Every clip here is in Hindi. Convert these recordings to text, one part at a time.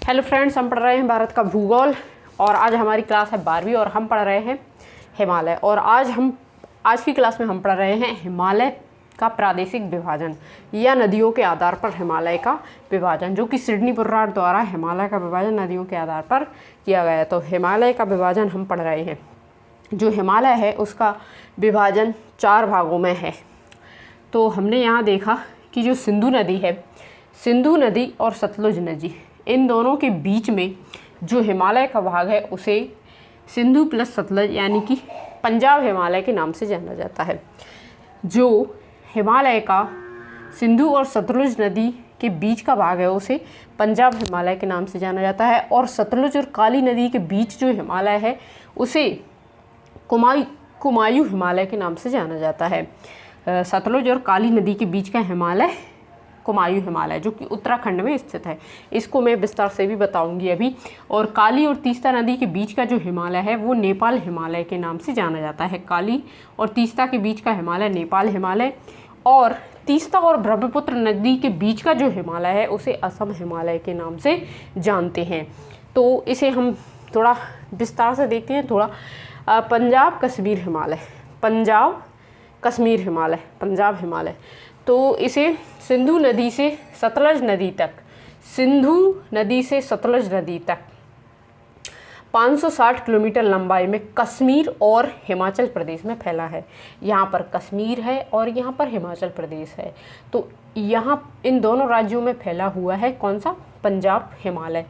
हेलो फ्रेंड्स, हम पढ़ रहे हैं भारत का भूगोल और आज हमारी क्लास है 12वीं और हम पढ़ रहे हैं हिमालय। और आज की क्लास में हम पढ़ रहे हैं हिमालय का प्रादेशिक विभाजन या नदियों के आधार पर हिमालय का विभाजन, जो कि सिडनी पुर्राट द्वारा हिमालय का विभाजन नदियों के आधार पर किया गया है। तो हिमालय का विभाजन हम पढ़ रहे हैं। जो हिमालय है उसका विभाजन 4 भागों में है। तो हमने यहाँ देखा कि जो सिंधु नदी है, सिंधु नदी और सतलुज नदी, इन दोनों के बीच में जो हिमालय का भाग है उसे सिंधु प्लस सतलज यानी कि पंजाब हिमालय के नाम से जाना जाता है। जो हिमालय का सिंधु और सतलुज नदी के बीच का भाग है उसे पंजाब हिमालय के नाम से जाना जाता है। और सतलुज और काली नदी के बीच जो हिमालय है उसे कुमायूं हिमालय के नाम से जाना जाता है। सतलुज और काली नदी के बीच का हिमालय कुमायूं हिमालय, जो कि उत्तराखंड में स्थित है। इसको मैं विस्तार से भी बताऊंगी अभी। और काली और तीस्ता नदी के बीच का जो हिमालय है वो नेपाल हिमालय के नाम से जाना जाता है। काली और तीस्ता के बीच का हिमालय नेपाल हिमालय, और तीस्ता और ब्रह्मपुत्र नदी के बीच का जो हिमालय है उसे असम हिमालय के नाम से जानते हैं। तो इसे हम थोड़ा विस्तार से देखते हैं। थोड़ा पंजाब कश्मीर हिमालय, पंजाब कश्मीर हिमालय, पंजाब हिमालय। तो इसे सिंधु नदी से सतलज नदी तक, सिंधु नदी से सतलज नदी तक 560 किलोमीटर लंबाई में कश्मीर और हिमाचल प्रदेश में फैला है। यहाँ पर कश्मीर है और यहाँ पर हिमाचल प्रदेश है। तो यहाँ इन दोनों राज्यों में फैला हुआ है कौन सा? पंजाब हिमालय।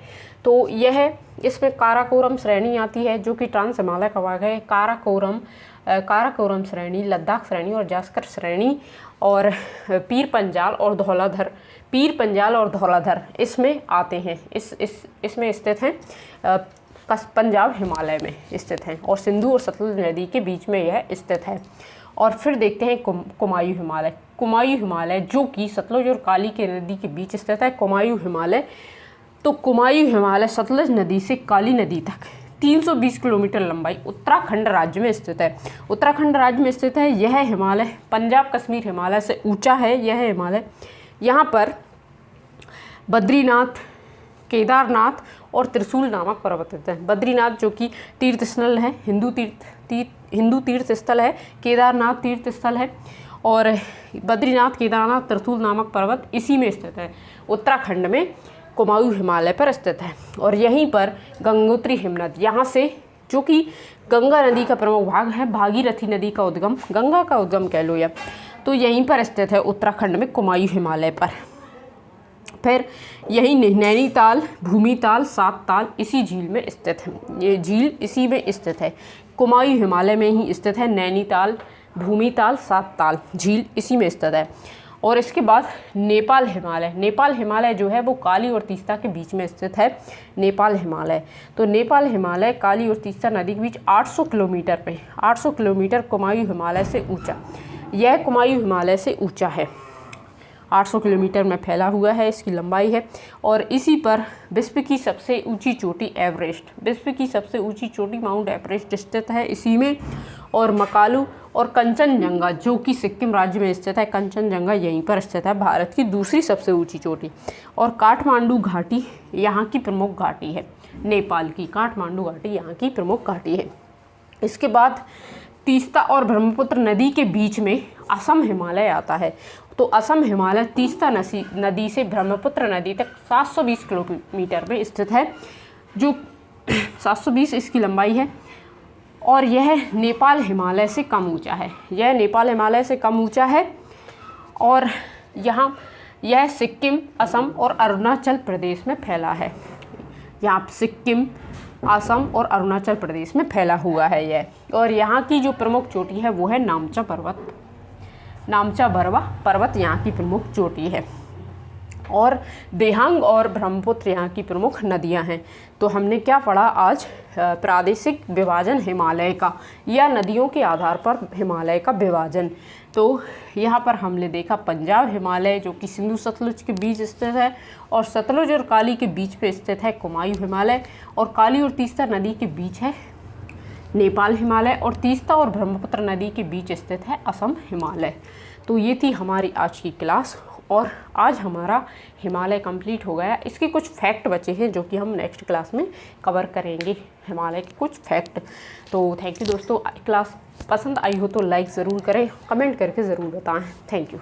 तो यह इसमें काराकोरम श्रेणी आती है जो कि ट्रांस हिमालय का भाग है। काराकोरम श्रेणी, लद्दाख श्रेणी और जास्कर श्रेणी, और पीर पंजाल और धौलाधर इसमें आते हैं। इसमें स्थित हैं, पंजाब हिमालय में स्थित हैं और सिंधु और सतलुज नदी के बीच में यह स्थित है। और फिर देखते हैं कुमायूं हिमालय। कुमायूं हिमालय जो कि सतलुज और काली के नदी के बीच स्थित है, कुमायूं हिमालय। तो कुमायूं हिमालय सतलुज नदी से काली नदी तक 320 किलोमीटर लंबाई उत्तराखंड राज्य में स्थित है। उत्तराखंड राज्य में स्थित है यह हिमालय पंजाब कश्मीर हिमालय से ऊंचा है। यह हिमालय, यहाँ पर बद्रीनाथ, केदारनाथ और त्रिशूल नामक पर्वत स्थित हैं। बद्रीनाथ जो कि तीर्थ स्थल है, हिंदू तीर्थ स्थल है, केदारनाथ तीर्थ स्थल है, और बद्रीनाथ, केदारनाथ, त्रिशूल नामक पर्वत इसी में स्थित है। उत्तराखंड में कुमायूं हिमालय पर स्थित है। और यहीं पर गंगोत्री हिमनद, यहाँ से जो कि गंगा नदी का प्रमुख भाग है, भागीरथी नदी का उद्गम, गंगा का उद्गम कह लो या, तो यहीं पर स्थित है उत्तराखंड में कुमायूं हिमालय पर। फिर यही नैनीताल, भूमिताल, सातताल इसी झील में स्थित है। ये झील इसी में स्थित है, कुमायूं हिमालय में ही स्थित है। नैनीताल, भूमिताल, सातताल झील इसी में स्थित है। और इसके बाद नेपाल हिमालय। नेपाल हिमालय जो है वो काली और तीस्ता के बीच में स्थित है, नेपाल हिमालय। तो नेपाल हिमालय काली और तीस्ता नदी के बीच 800 किलोमीटर कुमायूं हिमालय से ऊंचा, यह कुमायूं हिमालय से ऊंचा है, 800 किलोमीटर में फैला हुआ है, इसकी लंबाई है। और इसी पर विश्व की सबसे ऊंची चोटी एवरेस्ट, विश्व की सबसे ऊंची चोटी माउंट एवरेस्ट स्थित है इसी में। और मकालू और कंचनजंगा जो कि सिक्किम राज्य में स्थित है, कंचनजंगा यहीं पर स्थित है, भारत की दूसरी सबसे ऊंची चोटी। और काठमांडू घाटी यहाँ की प्रमुख घाटी है, नेपाल की काठमांडू घाटी यहाँ की प्रमुख घाटी है। इसके बाद तीस्ता और ब्रह्मपुत्र नदी के बीच में असम हिमालय आता है। तो असम हिमालय तीस्ता नदी से ब्रह्मपुत्र नदी तक 720 किलोमीटर में स्थित है, जो 720 इसकी लंबाई है। और यह नेपाल हिमालय से कम ऊंचा है, यह नेपाल हिमालय से कम ऊंचा है। और यह सिक्किम, असम और अरुणाचल प्रदेश में फैला है। यहाँ सिक्किम, असम और अरुणाचल प्रदेश में फैला हुआ है यह। और यहाँ की जो प्रमुख चोटी है वो है नामचा पर्वत, नामचा बरवा पर्वत यहाँ की प्रमुख चोटी है। और देहांग और ब्रह्मपुत्र यहाँ की प्रमुख नदियाँ हैं। तो हमने क्या पढ़ा आज? प्रादेशिक विभाजन हिमालय का या नदियों के आधार पर हिमालय का विभाजन। तो यहाँ पर हमने देखा पंजाब हिमालय जो कि सिंधु सतलुज के बीच स्थित है, और सतलुज और काली के बीच पे स्थित है कुमायूं हिमालय, और काली और तीस्ता नदी के बीच है नेपाल हिमालय, और तीस्ता और ब्रह्मपुत्र नदी के बीच स्थित है असम हिमालय। तो ये थी हमारी आज की क्लास। और आज हमारा हिमालय कंप्लीट हो गया। इसके कुछ फैक्ट बचे हैं जो कि हम नेक्स्ट क्लास में कवर करेंगे, हिमालय के कुछ फैक्ट। तो थैंक यू दोस्तों, क्लास पसंद आई हो तो लाइक ज़रूर करें, कमेंट करके ज़रूर बताएं। Thank you.